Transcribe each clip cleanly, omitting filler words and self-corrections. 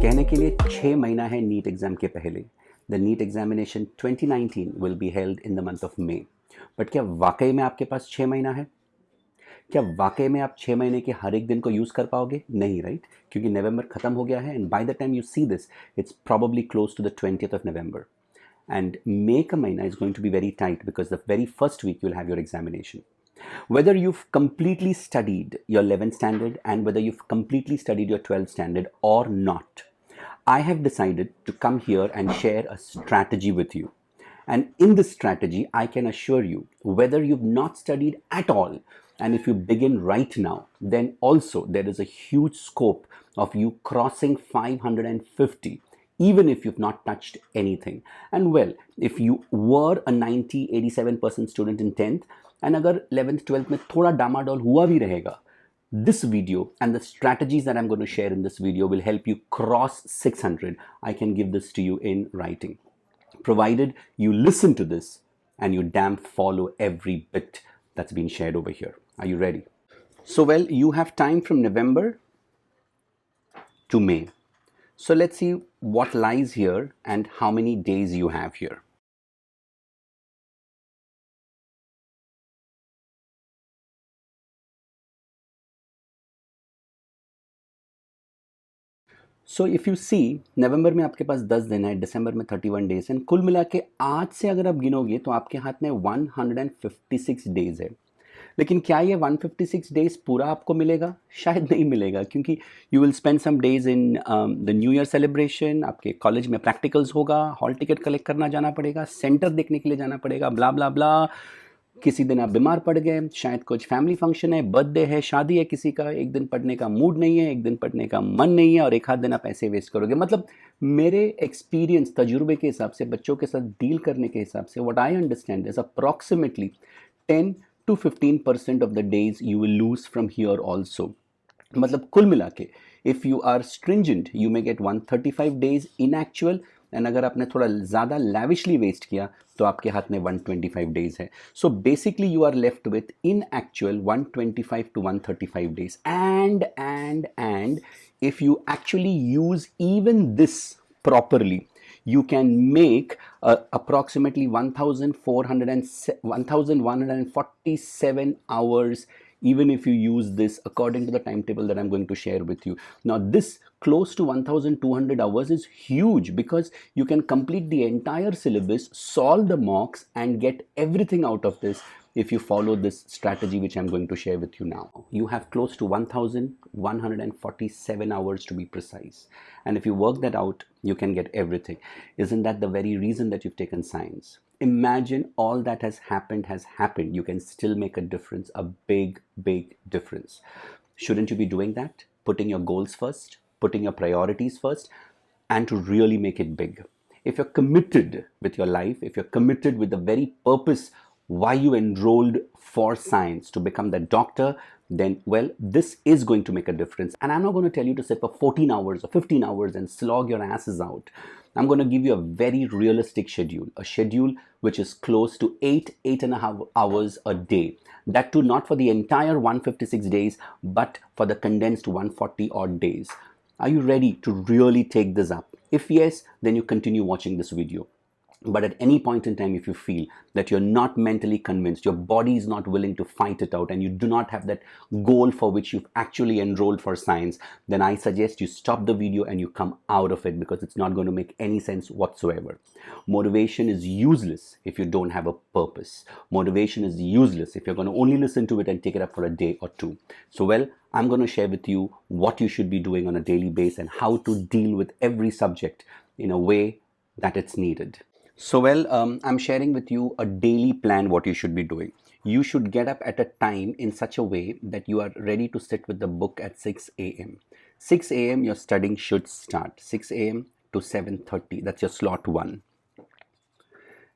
कहने के लिए 6 महीना है नीट एग्ज़ाम के पहले. The NEET examination 2019 will be held in the month of May. But क्या वाकई में आपके पास 6 महीना है? क्या वाकई में आप 6 महीने के हर एक दिन को यूज़ कर पाओगे? नहीं, राइट? क्योंकि नवंबर ख़त्म हो गया है and by the time you see this it's probably close to the 20th of November. And May ka mahina is going to be very tight because the very first week you'll have your examination. Whether you've completely studied your 11th standard and whether you've completely studied your 12th standard or not, I have decided to come here and share a strategy with you. And in this strategy, I can assure you, whether you've not studied at all, and if you begin right now, then also there is a huge scope of you crossing 550, even if you've not touched anything. And well, if you were a 87% student in 10th, and agar 11th, 12th में थोड़ा डामाडोल हुआ भी रहेगा, this video and the strategies that I'm going to share in this video will help you cross 600. I can give this to you in writing, provided you listen to this and you damn follow every bit that's been shared over here. Are you ready? So, well, you have time from November to May. So let's see what lies here and how many days you have here. So if you see, नवंबर में आपके पास 10 दिन है, दिसंबर में 31 days है, कुल मिला के आज से अगर आप गिनोगे तो आपके हाथ में 156 डेज है. लेकिन क्या ये 156 डेज पूरा आपको मिलेगा? शायद नहीं मिलेगा, क्योंकि you will spend some days in the new year celebration, आपके कॉलेज में प्रैक्टिकल्स होगा, हॉल टिकट कलेक्ट करना जाना पड़ेगा, सेंटर देखने के लिए जाना पड़ेगा, ब्ला ब्ला ब्ला. किसी दिन आप बीमार पड़ गए, शायद कुछ फैमिली फंक्शन है, बर्थडे है, शादी है किसी का, एक दिन पढ़ने का मूड नहीं है, एक दिन पढ़ने का मन नहीं है और एक आध दिन आप ऐसे वेस्ट करोगे. मतलब मेरे एक्सपीरियंस, तजुर्बे के हिसाब से, बच्चों के साथ डील करने के हिसाब से, what I understand is approximately 10 to 15% of the days you will lose from here also. मतलब कुल मिला के if you are stringent you may get 135 days in actual, and अगर आपने थोड़ा ज़्यादा लैविशली वेस्ट किया तो आपके हाथ में 125 डेज है. So basically you are left with in actual 125 to 135 days. And if you actually use even this properly, you can make approximately 1147 hours, even if you use this according to the timetable that I'm going to share with you. Now this close to 1200 hours is huge because you can complete the entire syllabus, solve the mocks and get everything out of this if you follow this strategy which I'm going to share with you now. You have close to 1147 hours to be precise, and if you work that out you can get everything. Isn't that the very reason that you've taken science? Imagine all that has happened. You can still make a difference, a big difference. Shouldn't you be doing that? Putting your goals first, putting your priorities first, and to really make it big. If you're committed with your life, if you're committed with the very purpose why you enrolled for science, to become that doctor, then well, this is going to make a difference. And I'm not going to tell you to sit for 14 hours or 15 hours and slog your asses out. I'm going to give you a very realistic schedule, a schedule which is close to 8.5 hours a day. That too not for the entire 156 days, but for the condensed 140 odd days. Are you ready to really take this up? If yes, then you continue watching this video. But at any point in time, if you feel that you're not mentally convinced, your body is not willing to fight it out, and you do not have that goal for which you've actually enrolled for science, then I suggest you stop the video and you come out of it, because it's not going to make any sense whatsoever. Motivation is useless if you don't have a purpose. Motivation is useless if you're going to only listen to it and take it up for a day or two. So, well, I'm going to share with you what you should be doing on a daily basis and how to deal with every subject in a way that it's needed. So, well, I'm sharing with you a daily plan what you should be doing. You should get up at a time in such a way that you are ready to sit with the book at 6 a.m. 6 a.m. your studying should start. 6 a.m. to 7:30. That's your slot 1.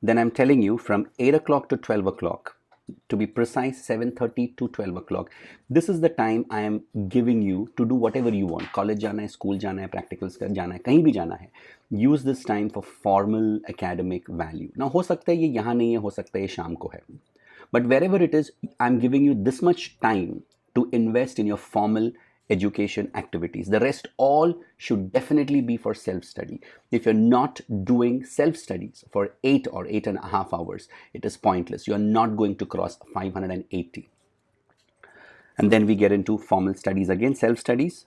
Then I'm telling you from 8 o'clock to 12 o'clock. To be precise, 7:30 to 12 o'clock. This is the time I am giving you to do whatever you want. College जाना है, school जाना है, practicals जाना है, कहीं भी जाना है. Use this time for formal academic value. Now हो सकता है ये यहाँ नहीं है, हो सकता है ये शाम को है. But wherever it is, I'm giving you this much time to invest in your formal education activities. The rest all should definitely be for self-study. If you're not doing self-studies for 8 or 8.5 hours, it is pointless. You're not going to cross 580. And then we get into formal studies again, self-studies.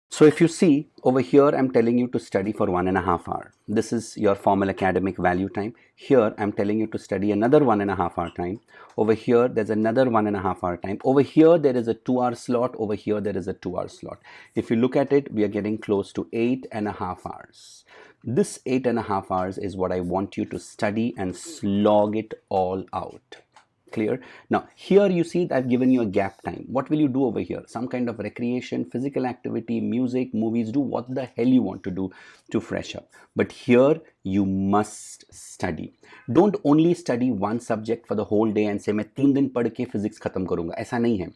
So if you see over here, I'm telling you to study for 1.5 hours. This is your formal academic value time. Here, I'm telling you to study another 1.5 hour time. Over here, there's another 1.5 hour time. Over here, there is a 2 hour slot. Over here, there is a 2 hour slot. If you look at it, we are getting close to 8.5 hours. This 8.5 hours is what I want you to study and slog it all out. Clear? Now here you see that I've given you a gap time. What will you do over here? Some kind of recreation, physical activity, music, movies, do what the hell you want to do to fresh up. But here you must study. Don't only study one subject for the whole day and say मैं 3 दिन पढ़ के physics खत्म करूँगा. ऐसा नहीं है.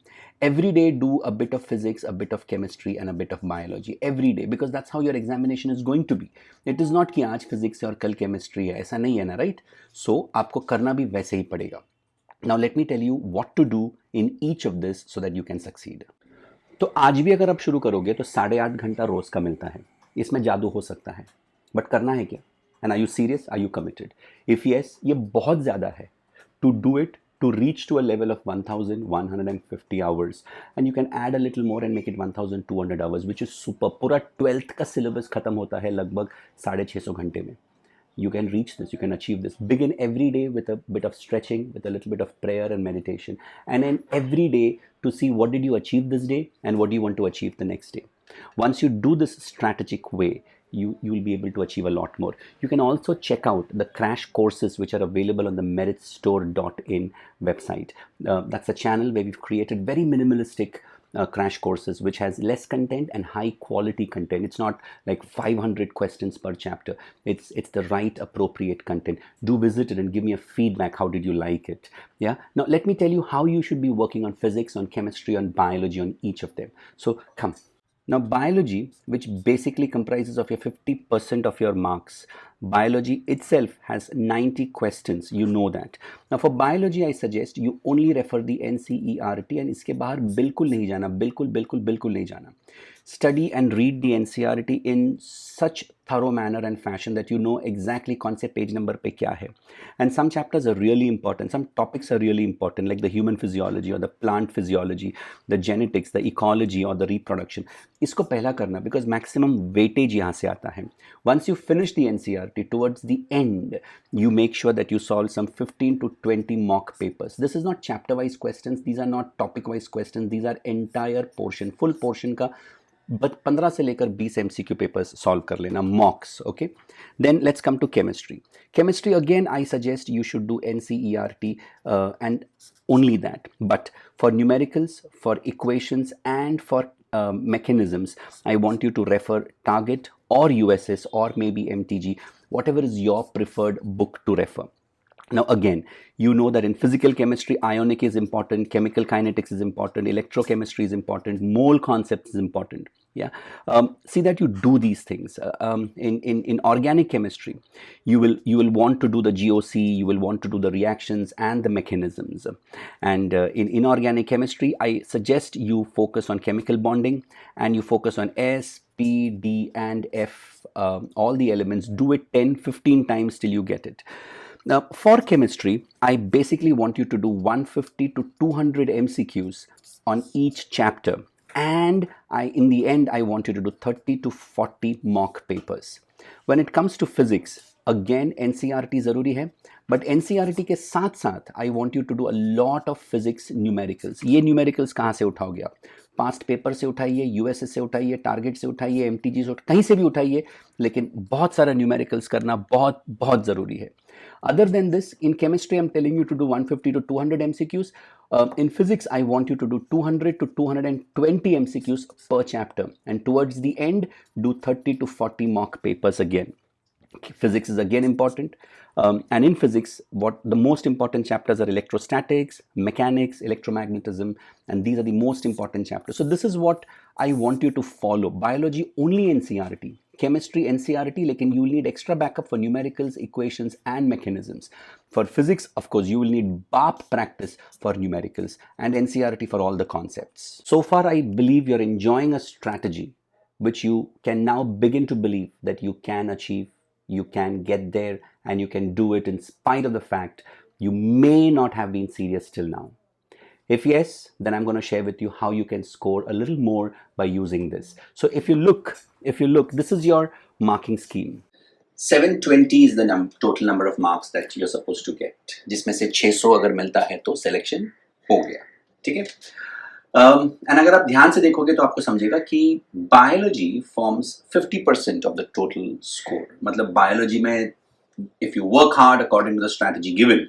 Every day do a bit of physics, a bit of chemistry and a bit of biology. Every day, because that's how your examination is going to be. It is not कि आज physics है और कल chemistry है. ऐसा नहीं है ना, right? So आपको करना भी वैसे ही पड़ेगा. Now let me tell you what to do in each of this so that you can succeed. तो आज भी अगर आप शुरू करोगे तो 8.5 घंटा रोज का मिलता है. इसमें जादू हो सकता है, बट करना है क्या? And are you serious? Are you committed? If yes, ये बहुत ज़्यादा है. To do it, to reach to a level of 1150 hours, and you can add a little more and make it 1200 hours, which is super. पूरा 12th का syllabus खत्म होता है लगभग 650 घंटे में. You can reach this, you can achieve this. Begin every day with a bit of stretching, with a little bit of prayer and meditation, and then every day to see what did you achieve this day and what do you want to achieve the next day. Once you do this strategic way, you will be able to achieve a lot more. You can also check out the crash courses which are available on the meritstore.in website. That's a channel where we've created very minimalistic crash courses which has less content and high quality content. It's not like 500 questions per chapter. It's the right appropriate content. Do visit it and give me a feedback. How did you like it? Yeah. Now let me tell you how you should be working on physics, on chemistry, on biology, on each of them. So come. Now biology, which basically comprises of your 50% of your marks, biology itself has 90 questions, you know that. Now for biology I suggest you only refer the NCERT and इसके बाहर बिल्कुल नहीं जाना, बिल्कुल नहीं जाना. Study and read the NCERT in such thorough manner and fashion that you know exactly कौन से page number पे क्या है. And some chapters are really important, some topics are really important, like the human physiology or the plant physiology, the genetics, the ecology or the reproduction. इसको पहला करना because maximum weightage यहाँ से आता है. Once you finish the NCERT, towards the end, you make sure that you solve some 15 to 20 mock papers. This is not chapter wise questions, these are not topic wise questions, these are entire portion, full portion का 15 से लेकर 20 MCQ papers solve कर लेना, mocks. Okay, then let's come to chemistry. Chemistry again I suggest you should do NCERT and only that, but for numericals, for equations and for mechanisms, I want you to refer Target or USS or maybe MTG, whatever is your preferred book to refer. Now again, you know that in physical chemistry, ionic is important, chemical kinetics is important, electrochemistry is important, mole concepts is important. Yeah, see that you do these things. In organic chemistry, you will want to do the GOC, you will want to do the reactions and the mechanisms. And in inorganic chemistry, I suggest you focus on chemical bonding and you focus on S, P, D and F, all the elements. Do it 10-15 times till you get it. Now for chemistry, I basically want you to do 150 to 200 MCQs on each chapter, and in the end I want you to do 30 to 40 mock papers. When it comes to physics, again NCERT ज़रूरी है, but NCERT के साथ साथ I want you to do a lot of physics numericals. ये numericals कहाँ से उठाओगे आप? Past paper से उठाइए, यूएसएस से उठाइए, टारगेट से उठाइए, एमटीजी से कहीं से भी उठाइए, लेकिन बहुत सारा न्यूमेरिकल्स करना बहुत बहुत ज़रूरी है. Other than this, in chemistry, I'm telling you to do 150 to 200 MCQs. In physics, I want you to do 200 to 220 MCQs per chapter. And towards the end, do 30 to 40 mock papers again. Physics is again important. And in physics, what the most important chapters are electrostatics, mechanics, electromagnetism, and these are the most important chapters. So this is what I want you to follow. Biology only NCERT. Chemistry NCERT, लेकिन you will need extra backup for numericals, equations and mechanisms. For physics, of course, you will need BAP practice for numericals and NCERT for all the concepts. So far, I believe you're enjoying a strategy which you can now begin to believe that you can achieve, you can get there, and you can do it in spite of the fact you may not have been serious till now. If yes, then I'm going to share with you how you can score a little more by using this. So if you look, this is your marking scheme. 720 is the total number of marks that you're supposed to get. जिसमें से 600 अगर मिलता है तो selection हो गया, ठीक है? एंड अगर आप ध्यान से देखोगे तो आपको समझेगा कि biology forms 50% of the total score. मतलब बायोलॉजी में if you work hard according to the strategy given,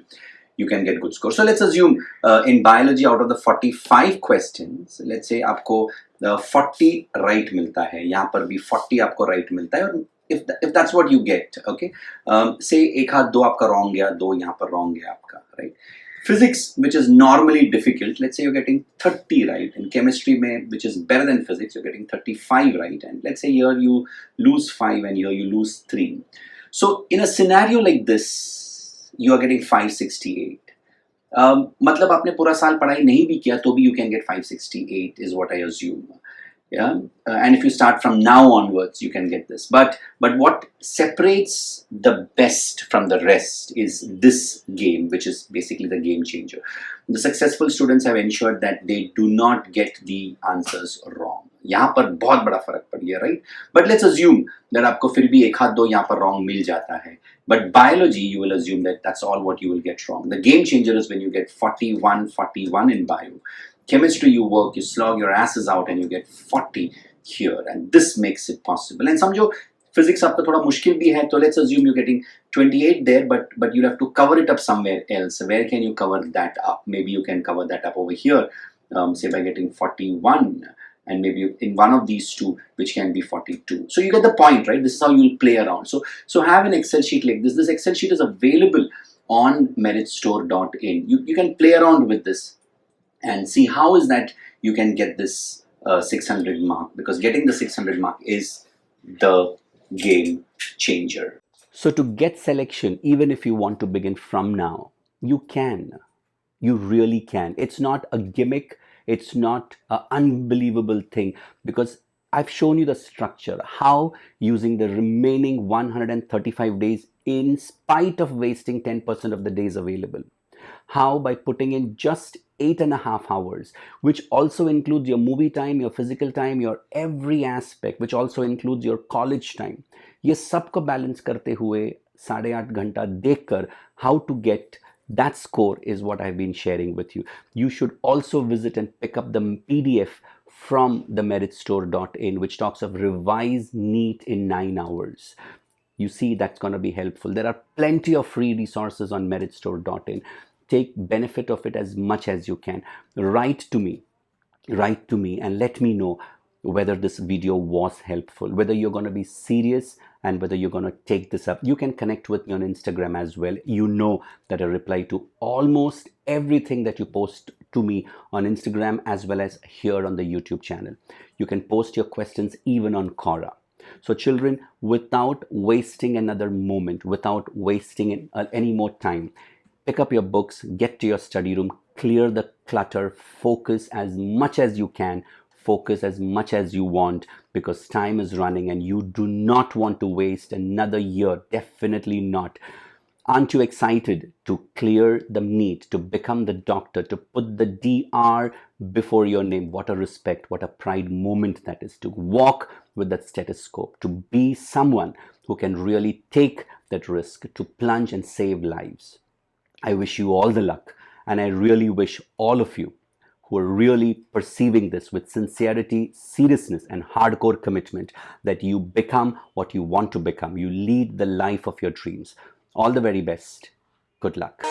you can get good score. So let's assume in biology, out of the 45 questions, let's say आपको 40 right मिलता है, यहाँ पर भी 40 आपको right मिलता है, और if that's what you get, okay, say एक हाथ दो आपका wrong गया, दो यहाँ पर wrong गया आपका, right? Physics, which is normally difficult, let's say you're getting 30 right. In chemistry, which is better than physics, you're getting 35 right. And let's say here you lose 5 and here you lose 3. So in a scenario like this, you are getting 568. मतलब आपने पूरा साल पढ़ाई नहीं भी किया तो भी you can get 568 is what I assume. Yeah, and if you start from now onwards, you can get this. But what separates the best from the rest is this game, which is basically the game changer. The successful students have ensured that they do not get the answers wrong. यहाँ पर बहुत बड़ा फर्क पड़ गया, right? But let's assume that आपको फिर भी एक हाथ दो यहाँ पर wrong मिल जाता है. But biology, you will assume that that's all what you will get wrong. The game changer is when you get 41 in bio. Chemistry, you work, you slog your asses out and you get 40 here, and this makes it possible. And समझो physics आपका थोड़ा मुश्किल भी है, तो let's assume you're getting 28 there, but you have to cover it up somewhere else. Where can you cover that up? Maybe you can cover that up over here, say by getting 41, and maybe in one of these two, which can be 42. So you get the point, right? This is how you'll play around. So have an Excel sheet like this. This Excel sheet is available on meritstore.in. You can play around with this and see how is that you can get this 600 mark, because getting the 600 mark is the game changer. So to get selection, even if you want to begin from now, you can. You really can. It's not a gimmick. It's not an unbelievable thing, because I've shown you the structure, how using the remaining 135 days, in spite of wasting 10% of the days available, how by putting in just 8.5 hours, which also includes your movie time, your physical time, your every aspect, which also includes your college time, ये सबको balance करते हुए 8.5 घंटा देखकर how to get that score is what I've been sharing with you. You should also visit and pick up the PDF from the meritstore.in, which talks of revise NEET in 9 hours. You see, that's going to be helpful. There are plenty of free resources on meritstore.in. Take benefit of it as much as you can. Write to me and let me know whether this video was helpful, whether you're going to be serious and whether you're going to take this up. You can connect with me on Instagram as well. You know that I reply to almost everything that you post to me on Instagram as well as here on the YouTube channel. You can post your questions even on Quora. So children, without wasting another moment, without wasting any more time, pick up your books, get to your study room, clear the clutter, focus as much as you can, focus as much as you want, because time is running and you do not want to waste another year. Definitely not. Aren't you excited to clear the NEET, to become the doctor, to put the DR before your name? What a respect, what a pride moment that is, to walk with that stethoscope, to be someone who can really take that risk, to plunge and save lives. I wish you all the luck, and I really wish all of you who are really perceiving this with sincerity, seriousness, and hardcore commitment that you become what you want to become. You lead the life of your dreams. All the very best. Good luck.